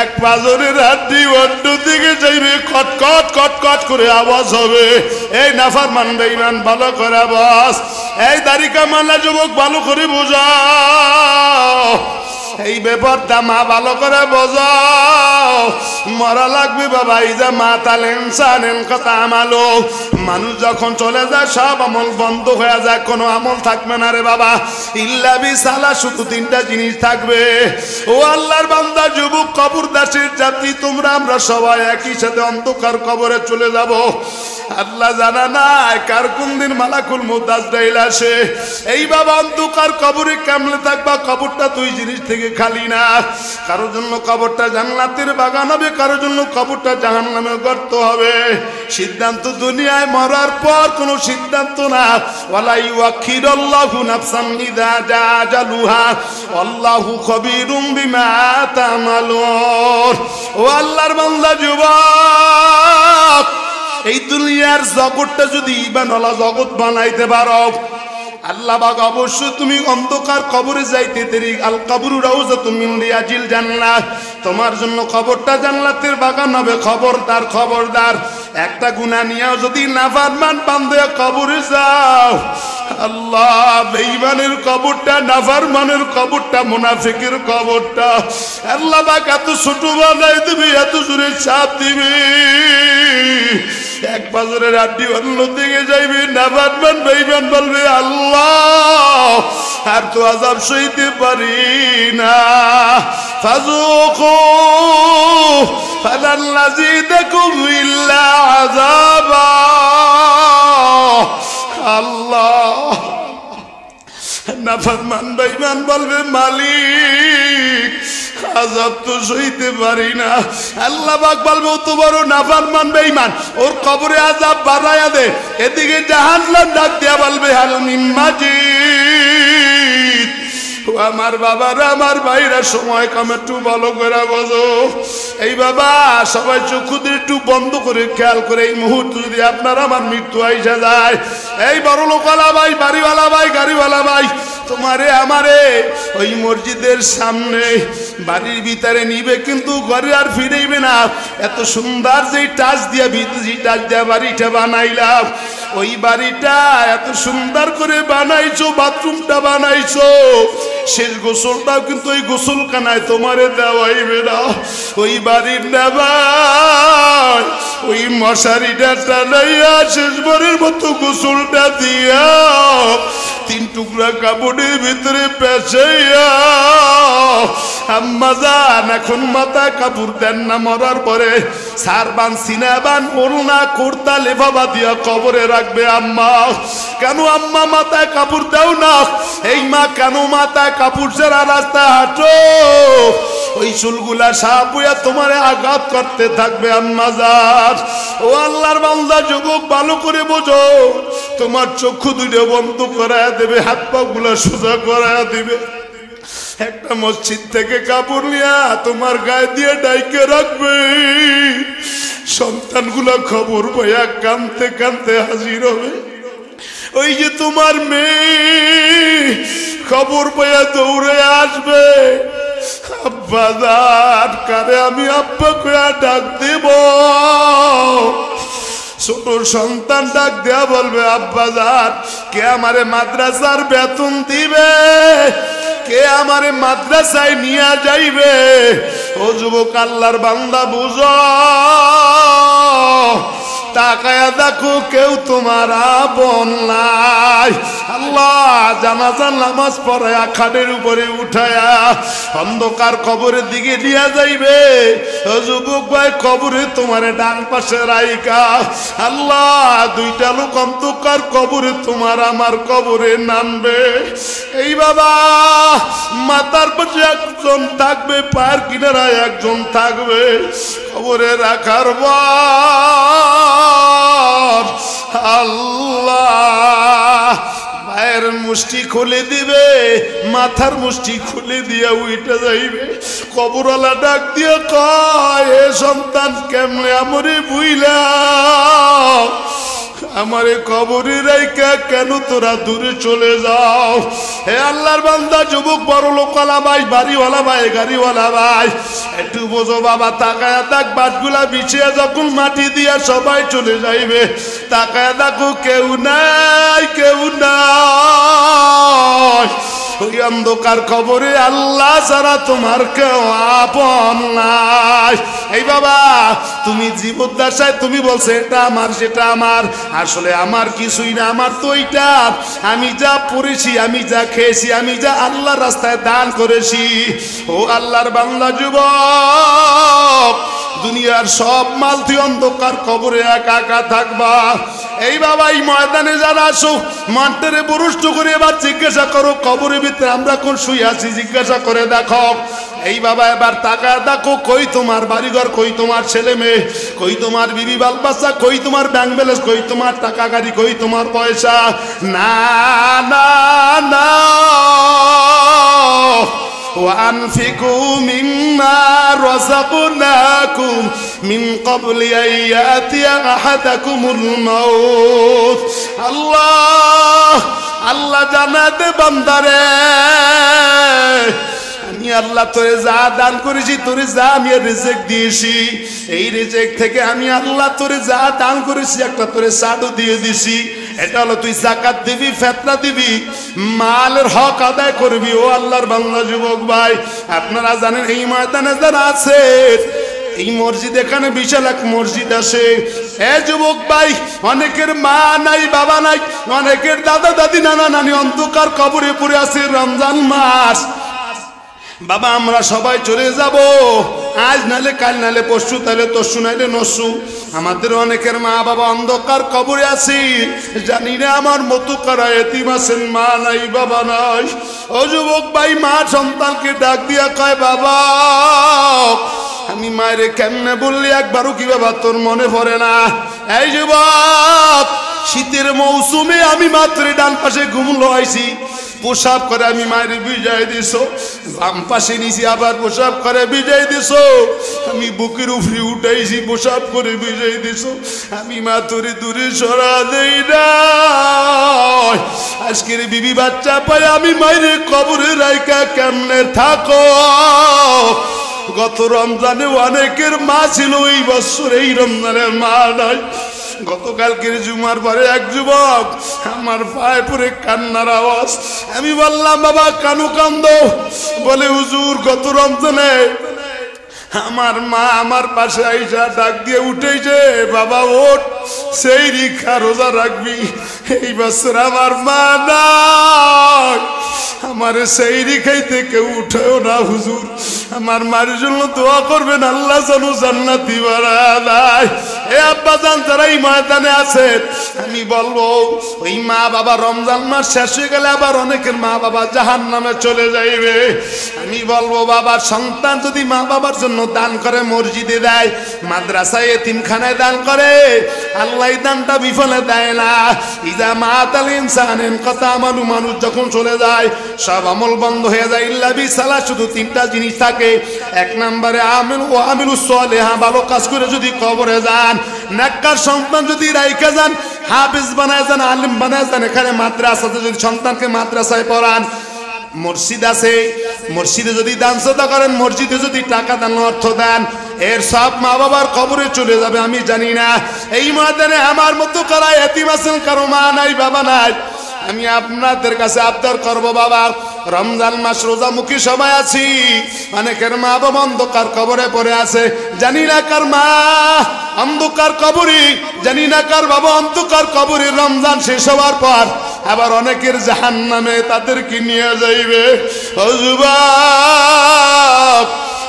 এক পাজরের হাড্ডি অন্য দিকে যাইবে, কটকট কটকট করে আওয়াজ হবে। এই নাফরমান বেঈমান ভালো করে বস, এই দাড়ি কামালা যুবক ভালো করে বোঝাও, এই ব্যাপারটা মা ভালো করে বোঝাও। মরা লাগবে বাবা, এই যে মা তালেন সানেন কথা আমালো, মানুষ যখন চলে যায় সব আমল বন্ধ হয়ে যায়, কোনো আমল থাকবে না রে বাবা, ইল্লা বিসালা, শুধু তিনটা জিনিস থাকবে। ও আল্লাহর বান্দা, যুবক কবর দাসের জাতি তোমরা, আমরা সবাই একই সাথে অন্ধকার কবরে চলে যাব। আল্লাহ জানা নাই কার কোন দিন মালাকুল মউত আজরাইল আসে। এই বাবা অন্ধকার কবরে কেমনে থাকবা? কবরটা দুই জিনিস থেকে খালি না, কারোর জন্য কবরটা জান্নাতের বাগান হবে, কারোর জন্য কবরটা জাহান্নামের গর্ত হবে। সিদ্ধান্ত দুনিয়ায় মরার পর কোনো সিদ্ধান্ত না। ওয়ালা ইউআখিরুল্লাহু নাফসান ইযা জা আজালুহা আল্লাহু খবীরুম বিমা তা'মালুন। ও আল্লাহর বান্দা যুবক, এই দুনিয়ার জগৎটা যদি ঈমানওয়ালা জগৎ বানাইতে পারো, আল্লাহ পাক অবশ্যই তুমি অন্ধকার কবরে যাইতে দেরি, আল কবরু রাউযাতুম মিন রিয়াজিল জান্নাহ, তোমার জন্য কবরটা জান্নাতের বাগান হবে। খবরদার খবরদার, একটা গুনাহ নিয়েও যদি নাফরমান বান্দা কবরে যাও, আল্লাহ বেঈমানের কবরটা, নাফরমানের কবরটা, মুনাফিকের কবরটা আল্লাহ পাক এত ছোট বানাই দিবে, এত জোরে চাপ দিবে, এক পাজরের আড্ডি অন্য দিকে যাইবে। নাফরমান বেঈমান বলবে, আল্লাহ আর তো আযাব সইতে পারি না, ফাযুকু ফালান নাযিদাকুম ইল্লা আযাবা। আল্লাহ, নাফরমান বেঈমান বলবে, মালিক আযাব তো সইতে পারি না। আল্লাহ পাক বলবে, ও তো বড় নাফরমান বেঈমান, ওর কবরে আযাব বাড়ায়া দে। এদিকে জাহান্নাম ডাক দিয়া বলবে, হাল মিন মাজিদ। আমার বাবারা, আমার ভাইরা, সময় কম, একটু ভালো করে বোঝো। এই বাবা সবাই চক্ষু দিয়ে একটু বন্ধ করে খেয়াল করে, এই মুহূর্তে যদি আপনার আমার মৃত্যু আইসা যায়, এই বড় লোকওয়ালা ভাই, বাড়িওয়ালা ভাই, গাড়িওয়ালা ভাই, তোমারে আমারে ওই মসজিদের সামনে বাড়ির ভিতরে নিবে, কিন্তু ঘরে আর ফিরেইবে না। এত সুন্দর যে টাচ দিয়া বাড়িটা বানাইলাম, ওই বাড়িটা এত সুন্দর করে বানাইছো, বাথরুমটা বানাইছো, শেষ গোসলটাও কিন্তু ওই গোসলখানায় তোমারে দেওয়াইবে না। ওই বাড়ির নেবাই ওই মশারিটা টানাইয়া শেষবারের মতো গোসলটা দিয়া 3 টুকরা কাপড়ের ভিতরে পেঁচাইয়া আম্মা জান এখন মাথায় কাপড় দেন না, মরার পরে সারবান সিনাবান ওড়না কুর্তা লেফাফা দিয়া কবরে রাখবে। আম্মা কেন আম্মা মাথায় কাপড় দাও না? এই মা কেন মাথায় কাপড় ছাড়া রাস্তায় হাঁটো? ওই চুলগুলা সাপ হইয়া তোমারে আঘাত করতে থাকবে। আম্মা জান, ও আল্লাহর বান্দা যুবক ভালো করে বোঝো, তোমার চক্ষু দুটো বন্ধ করায় দেবে, হাত পা গুলা সোজা করায় দিবে। একটা মসজিদ থেকে কাপড় নিয়া তোমার গায়ে দিয়ে ডাইকে রাখবে। সন্তানগুলা খবর পাইয়া কানতে কানতে হাজির হবে। ওই যে তোমার মেয়ে খবর পাইয়া দৌড়ে আসবে, আব্বা জান কারে আমি আব্বা কইয়া ডাক দেব। ছোট সন্তান ডাক দেয়া বলবে, আব্বা জান কে আমারে মাদ্রাসার বেতন দিবে, কে আমারে মাদ্রাসায় নিয়ে যাইবে? ও যুবক আল্লাহর বান্দা বুঝো, তাকায়া দেখো কেউ তোমার আপন নাই। আল্লাহ জানাজার নামাজ পড়ায়া খাটের উপরে উঠায়া অন্ধকার কবরের দিকে নিয়ে যাইবে। ও যুবক ভাই, কবরে তোমারে ডান পাশে রাইকা আল্লাহ 2টা লোক অন্ধকার কবরে তোমার আমার কবরে নামবে। এই বাবা মাথার পাশে একজন থাকবে, পায়ের কিনারায় একজন থাকবে, কবরে রাখার আল্লাহ পায়ের মুষ্টি খুলে দিবে, মাথার মুষ্টি খুলে দিয়ে উইটা যাইবে। কবরওয়ালা ডাক দিয়ে কয়, এ সন্তান কেমনে আমরে বুইলা আমারে কবরে রাইকা কেন তোরা দূরে চলে যাও? হে আল্লাহর বান্দা যুবক, বড় লোকওয়ালা ভাই, বাড়িওয়ালা ভাই, গাড়িওয়ালা ভাই, একটু বোঝো বাবা। তাকায়া দেখ বাটগুলা বিছিয়ে যখন মাটি দিয়া সবাই চলে যাইবে, তাকায়া দেখো কেউ নাই, কেউ নাই। ওই অন্ধকার কবরে আল্লাহ ছাড়া তোমার কেউ আপন নাই। এই বাবা তুমি জীবদ্দশায় তুমি বলছো এটা আমার সেটা আমার, আসলে আমার কিছুই না, আমার তো ওইটা আমি যা পড়েছি, আমি যা খেয়েছি, আমি যা আল্লাহর রাস্তায় দান করেছি। ও আল্লাহর বান্দা যুবক, দুনিয়ার সব মাল তুই অন্ধকার কবরে একা একা থাকবা। এই বাবা এই ময়দানে যারা আসো মাঠে বরুষ্ট করে এবার জিজ্ঞাসা করো কবরের ভিতরে আমরা কোন শুয়ে আছি, জিজ্ঞাসা করে দেখো। এই বাবা এবার তাকায় দেখো, কই তোমার বাড়িঘর, কই তোমার ছেলে মেয়ে, কই তোমার বিবি বাল বাচ্চা, কই তোমার ব্যাংক ব্যালেন্স, কই তোমার টাকা গাড়ি, কই তোমার পয়সা? না না না। وأنفقوا مما رزقناكم من قبل أن يأتي أحدكم الموت। الله الله জানাত বান্দারে, আমি আল্লাহ তোরে যা দান করেছি, তোরে যা আমি রিজিক দিয়েছি, এই রিজিক থেকে আমি আল্লাহ তোরে যা দান করেছি একটা তোরে সাদু দিয়ে দিছি। এটা হলো তুই যাকাত দিবি, ফিতরা দিবি, মালের হক আদায় করবি। ও আল্লাহর বান্দা যুবক ভাই, আপনারা জানেন এই ময়দানে যারা আছে, এই মসজিদ এখানে বিশাল এক মসজিদ আছে। এ যুবক ভাই, অনেকের মা নাই, বাবা নাই, অনেকের দাদা দাদি নানা নানি অন্ধকার কবরে পড়ে আছে। রমজান মাস, বাবা আমরা সবাই চলে যাব, আজ নালে কাল নালে পরশু, তাহলে তরশু নাইলে নরশু। আমাদের অনেকের মা বাবা অন্ধকার কবরে আছি, জানি না আমার মতো কারা এতিম আছেন, মা নাই বাবা নাই। ও যুবক ভাই, মা সন্তানকে ডাক দিয়া কয়, বাবা আমি মায়ের কেমনে বললি একবারও কি বাবা তোর মনে পড়ে না? এই যুবক, শীতের মৌসুমে আমি মাত্র ডান পাশে ঘুম লইছি, প্রসাব করে আমি মায়ের বিজয় দিছো, বাম পাশে নিছি আবার প্রসাব করে বিজয় দিছো, আমি বুকের উপরে উঠাইছি প্রসাব করে বিজয় দিছো, আমি মা তোরে দূরে সরা দেই না। আজকের বিবি বাচ্চা পাই আমি মায়ের কবরে রাইকা কেমনে থাকো। গত রমজানে অনেকের মা ছিল, এই বছর এই রমজানের মা নাই। গতকালকের জুমার পরে এক যুবক আমার পায়ে পড়ে কান্নার আওয়াজ, আমি বললাম বাবা কানু কান্দো, বলে হুজুর গত রমজানে আমার মা আমার পাশে আইসা ডাক দিয়ে উঠেছে, বাবা ওঠ সেই রিখা রোজা রাখবি। এই বছর আমার মা নাই, আমার সেই রিখাইতে কেউ উঠেও না হুজুর, আমার মার জন্য দোয়া করবেন, আল্লাহ যেন জান্নাতি বানায়। এ আব্বা জান যারা এই ময়দানে আছেন, আমি বলবো ওই মা বাবা রমজান মাস শেষ হয়ে গেলে আবার অনেকের মা বাবা জাহান্নামে চলে যাইবে। আমি বলবো বাবার সন্তান যদি মা বাবার জন্য দান করে, মসজিদে দেয়, মাদ্রাসায় এতিমখানায় দান করে, আল্লাহ দানটা বিফলে দেয় না। ইজা মাতাল ইনসানিন কথা আমানু, মানুষ যখন চলে যায় সব আমল বন্ধ হয়ে যায়, ইল্লা বিসালা, শুধু তিনটা জিনিস থাকে। এক নম্বরে আমিল ও আমিলুস সালিহা, ভালো কাজ করে যদি কবরে যান, নেককার সন্তান যদি রাইখা যান, হাফেজ বানায় যান, আলিম বানায় যান, এখানে মাদ্রাসাতে যদি সন্তানকে মাদ্রাসায় পড়ান, মসজিদ আছে, মসজিদে যদি দান সদকা করেন, মসজিদে যদি টাকা দান অর্থ দেন, এর সব মা বাবার কবরে চলে যাবে। আমি জানি না এই ময়দানে আমার মতো কারা এতিম আছেন, কারো মা নাই বাবা নাই। আমি আপনাদের কাছে আবদার করব বাবা, রমজান মাস রোজামুখী সবাই আছি, অনেকের মা বাবা অন্ধকার কবরে পড়ে আছে, জানি না কার মা অন্ধকার কবরে, জানি না কার বাবা অন্ধকার কবরে। রমজান শেষ হওয়ার পর আবার অনেকের জাহান্নামে তাদেরকে নিয়ে যাইবে। ও যুবক,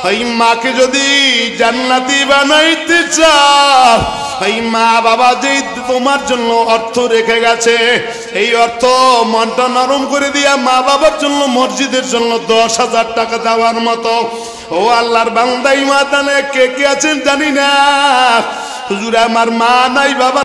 ওই মাকে যদি জান্নাতি বানাইতে চাও, এই মা বাবা যে তোমার জন্য অর্থ রেখে গেছে, এই অর্থ মনটা নরম করে দিয়া মা বাবার জন্য মসজিদের জন্য 10,000 টাকা দেওয়ার মতো। ও আল্লাহর বান্দা, এই মাতানে কে কে আছেন জানি না, হুজুর আমার মা নাই বাবা